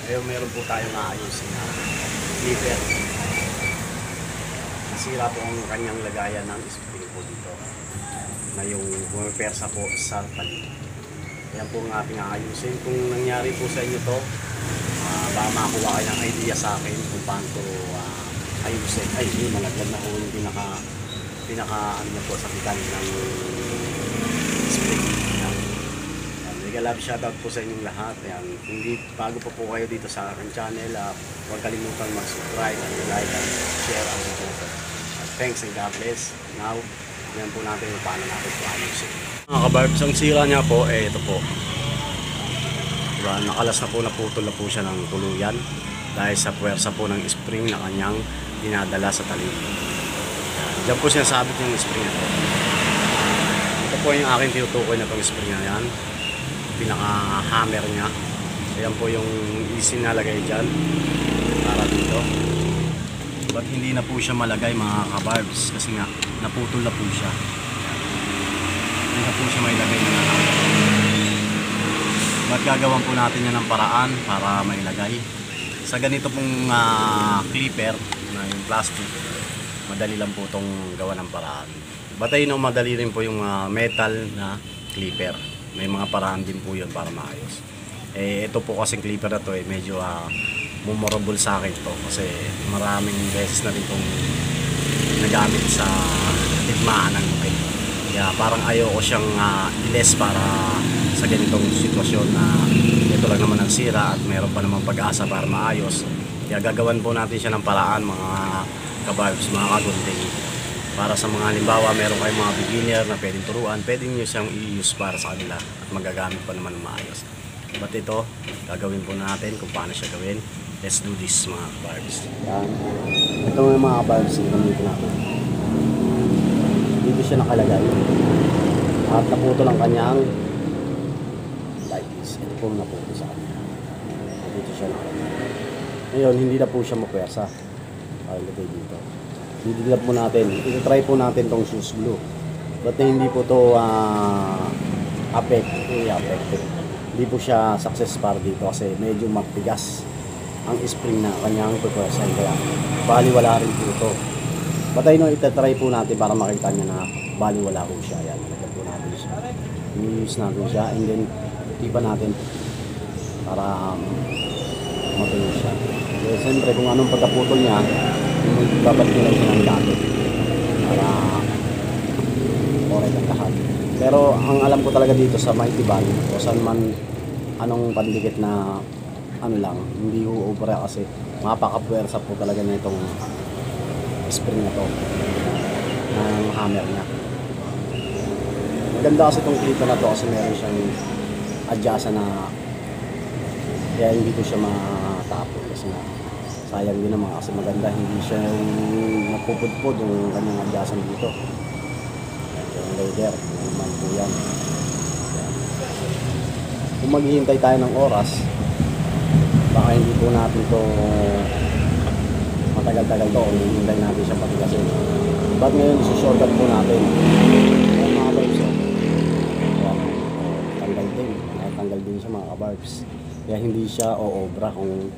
Ngayon meron po tayong maayusin na clipper. Nasira po ang kanyang lagayan ng spring po dito na yung pumipersa po sa palit. Yan po ang ating aayusin. Kung nangyari po sa inyo to, baka makakuha kayo ng idea sa akin kung paano to ayusin. Ay, malaglag na po yung pinaka ano na po sa pitan ng spring. Mega love shoutout po sa inyong lahat. Ayan. Hindi bago pa po kayo dito sa aking channel, huwag kalimutan mag-subscribe and like and share ang video ko. Thanks and God bless. Now, yan po natin kung paano natin ito ayusin. Mga kabarbs, ang sira niya po, ito po. Diba, nakalas na po, naputol na po siya ng tuluyan dahil sa puwersa po ng spring na kanyang dinadala sa talim. Diyan po sinasabit yung spring na ito. Ito po yung aking tinutukoy na itong spring na yan. Pinaka-hammer niya. Ayan po yung isinalagay dyan para dito. But hindi na po siya malagay mga kabarbs kasi nga naputol na po siya. Hindi na po siya mailagay na hammer. But gagawan po natin yan ng paraan para mailagay. Sa ganito pong clipper na yung plastic, madali lang po itong gawa ng paraan. But ayun o, madali rin po yung metal na clipper. May mga paraan din po yun para maayos. Ito po kasing clipper na to medyo memorable sa akin to kasi maraming beses na rin itong nagamit sa digmaan ng lupit. Kaya parang ayoko siyang i-less para sa ganitong sitwasyon na ito lang naman ang sira at mayroon pa namang pag-asa para maayos. Kaya gagawan po natin siya ng paraan mga kabarbs, mga kagunting. Para sa mga halimbawa, meron kayong mga beginner na pwedeng turuan, pwedeng nyo siyang i-use para sa kanila at magagamit pa naman ng maayos. But ito, gagawin po natin kung paano siya gawin. Let's do this mga kabarbs. Yan. Ito yung mga kabarbs na gamitin natin. Dito siya nakalagay. At naputo lang kanyang like this. Ito po naputo sa kanya. Dito siya nakalagay. Ngayon, hindi na po siya mapwersa. Ilagay dito. Didilap po natin. I-try po natin tong shoes glue. But hindi po to affected. Hindi po siya success para dito kasi medyo matigas ang spring na kanyang pupwersahin. Kaya baliwala rin po ito. But ayun, itatry po natin para makita nyo na baliwala po siya. Ayan, nalagyan po natin siya. I-use natin siya and then tipan natin para matuloy siya. Kaya siyempre kung anong pagkaputol niya, babalik nyo lang siya ng dati para okay ang lahat. Pero ang alam ko talaga dito sa Maitiban o saan man anong pandikit na ano lang, hindi uubra kasi mapakapwersa po talaga na itong spring na to ng hammer niya. Maganda kasi itong clipper na to kasi meron siyang adjust na kaya hindi ko siya matapon kasi nga sayang din naman kasi maganda, hindi siya yung napupudpod yung kanyang adyasan dito. Yung leather, naman po yan. Kung maghihintay tayo ng oras, baka hindi po natin to matagal-tagal to, hihintay natin siya patigasin. But ngayon, isi-shortcut po natin. Ayan mga kabarbs, tanggal din siya mga kabarbs. Kaya hindi siya o-obra kung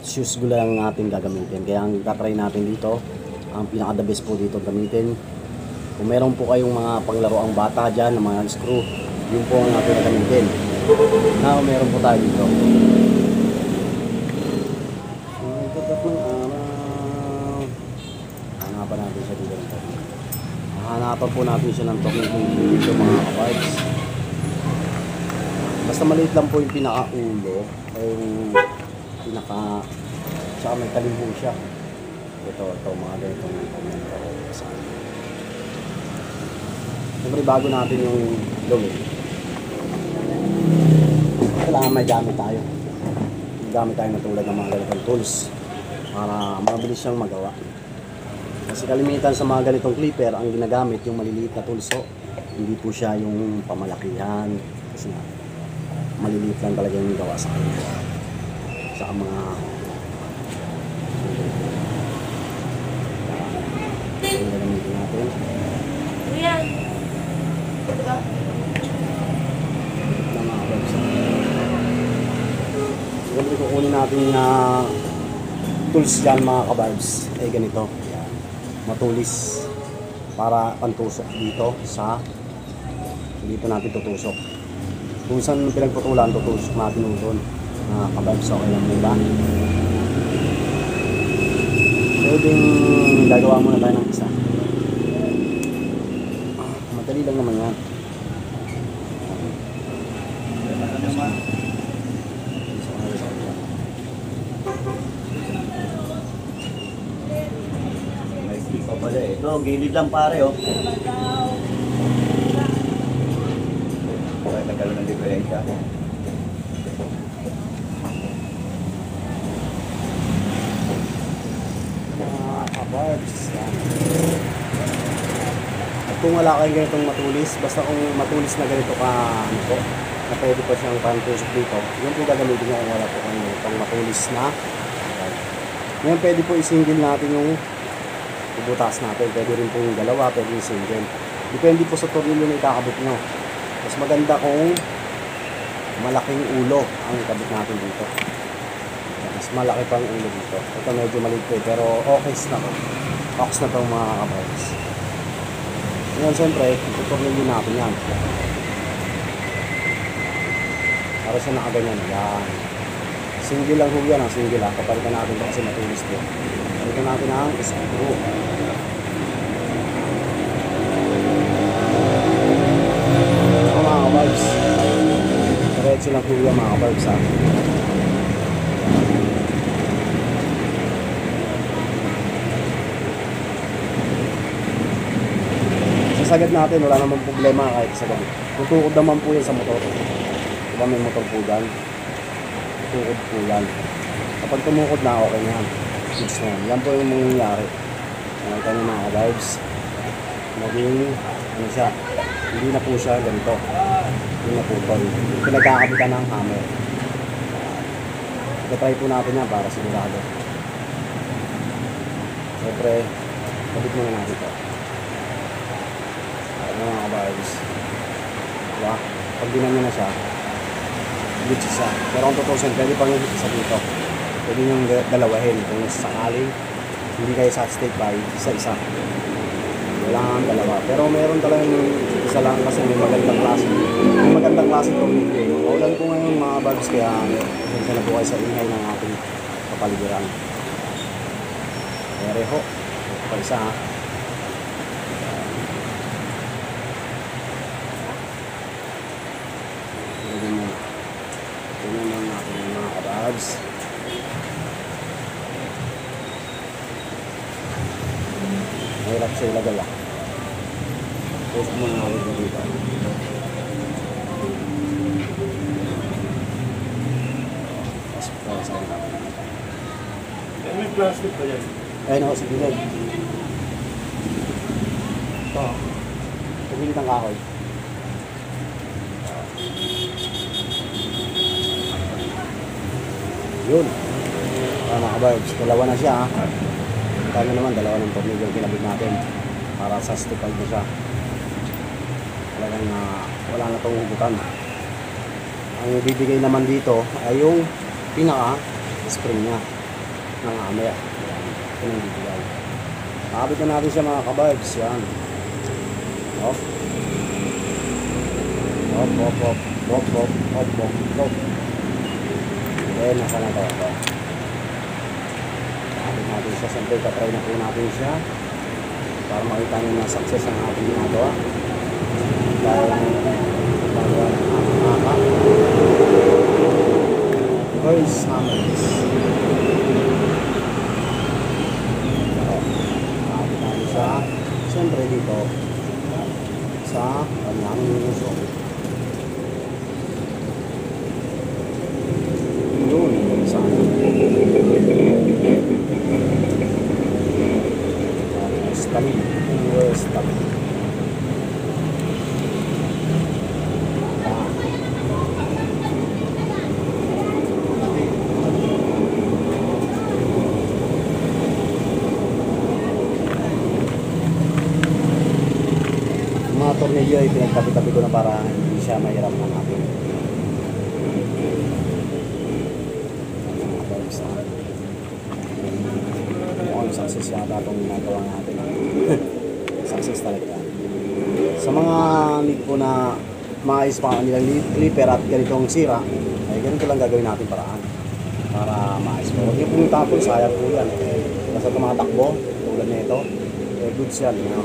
shoes glue lang natin gagamitin. Kaya ang tatry natin dito, ang pinaka the best po dito gamitin. Kung meron po kayong mga panglaro ang bata dyan, ng mga screw, yun po ang natin gagamitin. Now, meron po tayo dito. Hanapan natin siya dito. Hanapan po natin siya ng talking dito mga kabarbs. Basta maliit lang po yung pinaka-ulo. Yung tsaka may talimbo siya. Ito mga ganito ng komento sa akin. Siyempre bago natin yung gawin, kailangan may gamit tayo. Gamit tayo na tulad ng mga ganitong tools para mabilis siyang magawa. Kasi kalimitan sa mga ganitong clipper, ang ginagamit yung maliliit na tools. So, hindi po siya yung pamalakihan. Kasi nga, maliliit lang talaga yung gawa sa kanya. Sa mga gagamitin natin. Ayan. Diba? Siguro kukunin ating tools dyan mga kabarbs ay ganito. Yan. Matulis para pantusok dito natin tutusok. Kung saan pinagputulan, tutusok natin doon mga kabarbs. Okay lang diba? Pwedeng gagawa muna tayo ng isa. Madali lang naman yan. Ito, gilid lang pare, oh. Okay, nagkaroon ng diferensya. Mga kabarbs. At kung wala kayong ganitong matulis, basta kung matulis na ganito ka, ano po, na pwede pa siyang pantusok dito, yun po gagamitin nyo kung wala po kayong ganitong matulis na. Ngayon pwede po isingil natin yung ibutas natin. Pwede rin po yung dalawa, pwede yung single. Depende po sa tornilyo na ikakabit nyo. Mas maganda kung malaking ulo ang ikabit natin dito. Mas malaki pang ulo dito. Ito medyo maliit po pero okay na po. Okay na po mga kabarbs. Ngayon siyempre, itutornilyo natin yan. Para siya nakaganyan. Yan. Single lang ho yan, ang single ha. Kapalitan natin ito kasi matulis po. Kapalitan natin ang screw. Ito mga kabarbs. Diretso lang po yan mga kabarbs ha. Sasagad natin, wala namang problema kahit isagad. Tutukod naman po yan sa motor. Diba may motor po dyan? Tukod po yan. Kapag tumukod na, okay na yan. Goods na yan. Yan po yung mangyayari. Nakita nyo mga kabarbs. Naging, ano siya, hindi na po siya ganito. Hindi na po ito. Pinagkakabitan ng hammer. Try po natin yan para sigurado. Siyempre, kabit muna natin ito. Ano mga kabarbs. Diba? Pag dinan nyo na siya, goods isa. Pero kung tutusin, pwede pang yung isa dito. Pwede yung dalawahin. Kung sakaling hindi kayo satisfied by isa-isa. Kailangan dalawa. Pero meron talagang isa lang kasi may magandang klase. May magandang klase tornilyo. Kaulan ko ngayon mga bags kaya minsan na po kayo sa ingay ng ating kapaligiran. Mereho. Pa isa ha. Tingnan mo natin yung mga kabarbs. Mahirap siya ilagay ah. Pusok mo na ulit dito. Pasok ko sa kanila. May plastic pa yan. Ayun ako, sige rin. Ito. Pagbilit ang kahoy. Yun. Mga kabarbs, dalawa na siya ha. Kaya naman, dalawa ng tornilyo yung kinabit natin para sa stipal mo siya. Talagang wala na itong hugutan. Ang ibibigay naman dito ay yung pinaka-spring niya ng amaya. Ito yung ibibigay. Nakabit na natin siya mga kabarbs. Yan. Off. Off, off, off. Off, off, off, off, off. Okay, nasa na ito. Natin siya, siyempre katry na po natin siya para makita nyo na success ang ating ginagawa dahil magawa ng ating maka Girls Hammers. Nakapit natin siya siyempre dito sa kanyang usok. Yun, sana tabi. Worst tabi. Mga tornilyo ay pinagtabi-tabi ko na para hindi siya mahirap na natin. success yata itong ginagawa natin. Success talaga. Sa mga need po na maayos pa nilang clipper at ganitong sira, ay ganito lang gagawin natin paraan para maayos po. Huwag yung pumunta po, sayang po yan. Basta tumatakbo, tulad na ito, goods yan. Diba?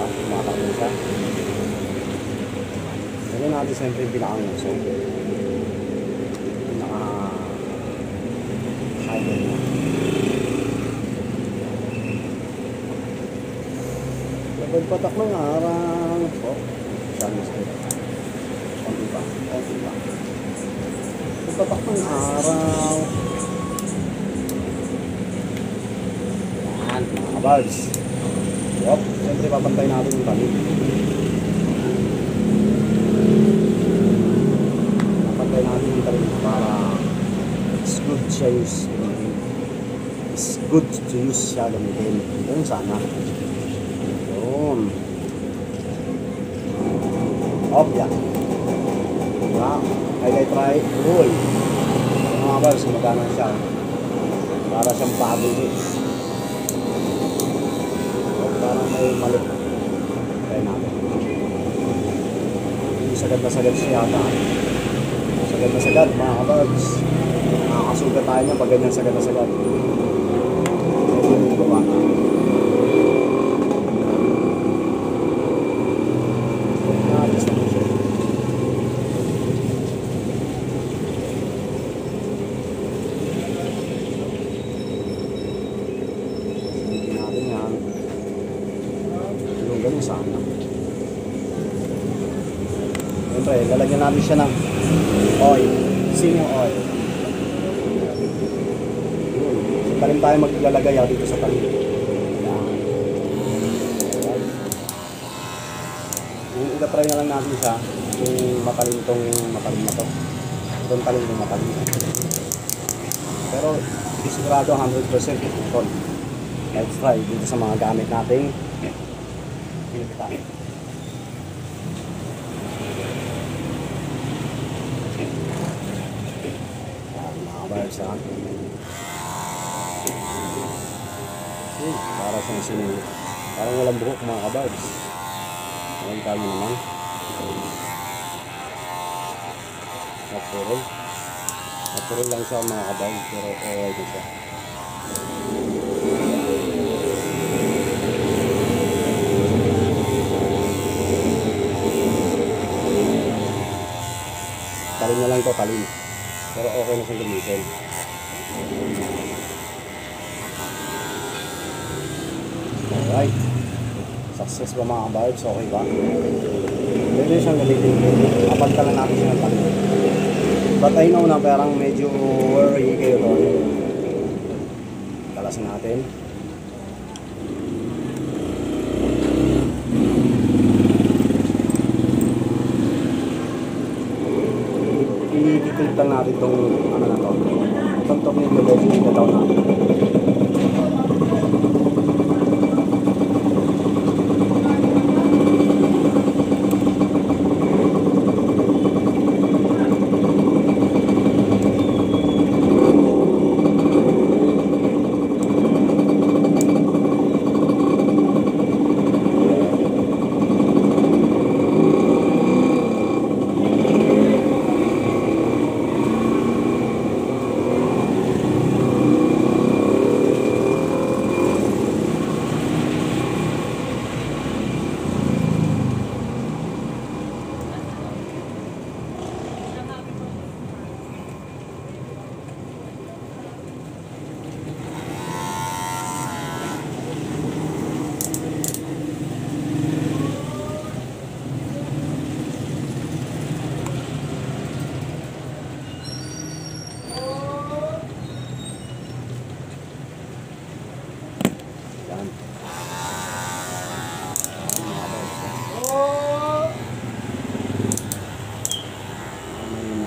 Tumatakbo siya. Ganyan natin siyempre yung pinaka-uso. Pinaka-hyper na. Pagpatak ng arang. Oh, saan mas ito? Konti pa. Pagpatak ng araw. Yan, mga kabags. Yup, siyempre papantay natin yung talim. Papantay natin yung talim para it's good siya use. It's good to use siya gamitin. Ganun sana. Off yan. Diba? Highlight try. Uy. Mga bars, magana siya. Para siyang bubble mix. Parang may mali. Try natin. Sagad na sagad siya yata. Sagad na sagad mga kabars. Nakakasugat tayo niya pag ganyan sagad na sagad. Ito ba? Ganun sana. Siyempre, lalagyan natin siya ng oil. Sino oil? So, talim tayo maglalagay dito sa talim. Itatry na lang natin siya kung matalim na to. Itong talim yung matalim. Pero, sigurado 100% ito. Let's try dito sa mga gamit nating tayo. Mga bars ha. Para siyang sinili. Parang walang buhok mga kabars. Walang kami naman. Natural lang siya mga kabars. Pero okay din siya. Talim na lang ito, talim. Pero okay na siyang gamitin. Alright. Success ba mga kabarbs? Okay ba? Pwede siyang gamitin. Apanta lang natin siya ng talim. But I know na parang medyo worry kayo doon. Kalasin natin. I-clip lang natin itong ano na to. Itong top nito medyo i-down natin.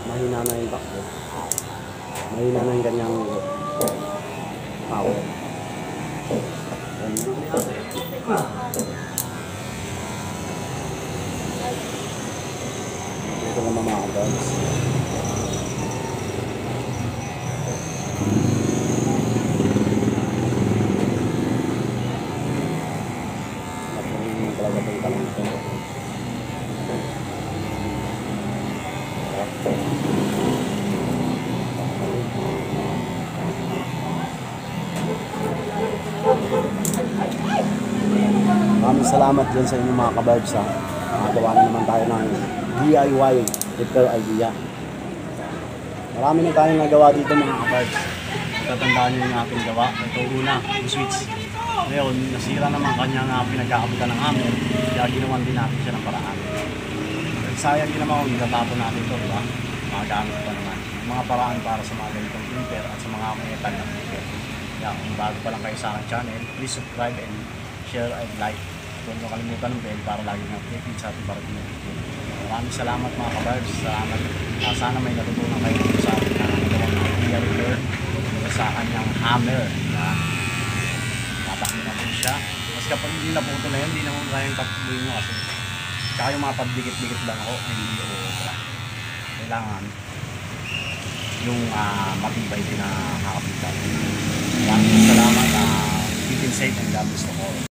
Mahina na yung takbo. Mahina na yung ganyang power. Ito naman mga kabarbs. itong talong ito. Maraming salamat din sa inyong mga kabarbs ha. Nakagawa na naman tayo ng DIY repair idea. Marami na tayong nagawa dito mga kabarbs. Tatandaan nyo yung ating gawa. Ito una, yung switch. Ngayon, nasira naman kanyang pinagkakabutan ng hammer. Kaya ginawan din natin siya ng paraan. Sayang din naman kung nilatapon natin ito, diba? Magagamit pa naman. Mga paraan para sa mga ganitong printer at sa mga metal na printer. Kaya kung bago pa lang kayo sa aking channel, please subscribe and share and like. Huwag nyo kalimutan ng bell para lagi nyo updated sa ating parating na video. Maraming salamat mga kabarbs. Salamat. Sana may natutunan kayo sa akin na nagawang idea repair sa kanyang hammer. Tatakbo na po siya. Mas kapag hindi naputo na yun, hindi naman kayang patuloy nyo kasi kaya yung mga pagdikit-dikit lang ako, hindi o kailangan yung matibay din na kakapitan. Maraming salamat. Keep it safe and God bless the all.